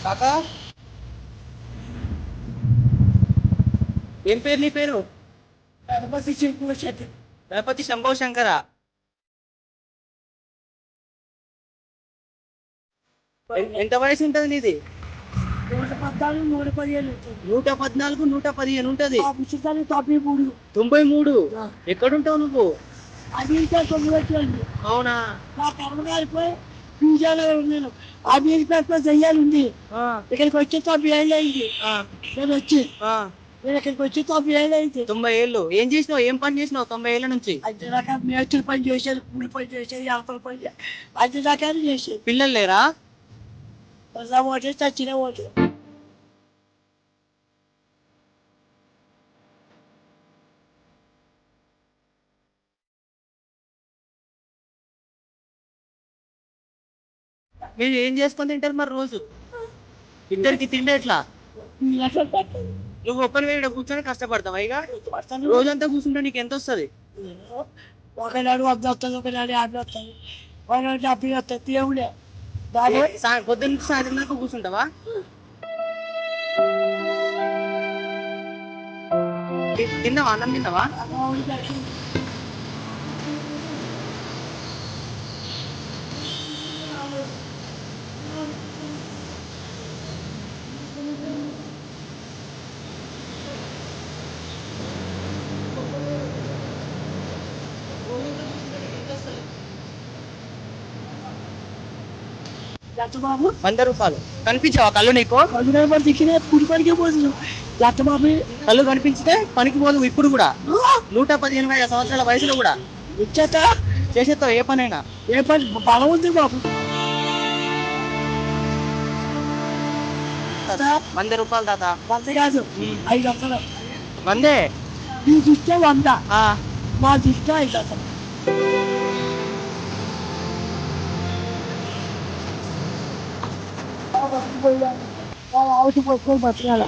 కాకా, ఏం పేరు నీ పేరు? గణపతి శంకుల చెట్టు. గణపతి శంభో శంకర. ఎంత వయసు ఉంటది నీది? 114, 115 ఉంటుంది. 114, 115 ఉంటది. ఆ పుస్తకాలు 93. 93. ఎక్కడుంటావు నువ్వు? అమెరికా 9 వచ్చింది. అవునా? నా కర్మగా అయిపోయి పీజాలో ఉన్నాను. అమెరికా చెయ్యాలి ఉంది. ఇక్కడికి వచ్చి 90 ఏళ్ళు అయింది. నేను వచ్చి నేను ఇక్కడికి వచ్చి 90 ఏళ్ళు అయింది. 90 ఏళ్ళు ఏం చేసినావు? ఏం పని చేసినావు 90 ఏళ్ళ నుంచి? అన్ని రకాల మేస్త్రి పని చేశాను, కూలి పని చేశాను, వ్యాపార పని చేశాను, అన్ని రకాలు చేశాను. పిల్లలు లేరా? ఓటే చచ్చిన ఓటు. మీరు ఏం చేసుకొని తింటారు మరి రోజు? ఇద్దరికి తిండే ఎట్లా? నువ్వు ఒక్కరి వేడ కూర్చొని కష్టపడతావా? ఇక రోజంతా కూర్చుంటే నీకు ఎంత వస్తుంది? ఒకనాడు 100 వస్తుంది, ఒకనాడు 50 వస్తుంది, ఒకనాడు 70 వస్తుంది. దేవుడే దాని పొద్దున్న నుంచి సాయంత్రం దాకా కూర్చుంటావా? తిన్నావా? అన్నం తిన్నావా? బాబు 100 రూపాయలు. కనిపించావా కళ్ళు నీకు? కళ్ళు దిక్కిన పుడి పనికి పోతున్నాం. బాబు కళ్ళు కనిపించితే పనికి పోదు. ఇప్పుడు కూడా 115 సంవత్సరాల వయసులో కూడా ఇచ్చేత చేసేస్తావు ఏ పనైనా. ఏ పని బలం ఉంది బాబు. 100 రూపాయలు తాత. 100 కాదు, 500. 100? నీ ఇస్తే 100, మా ఇస్తే 500. అవసరం పోసుకొని బతకాల.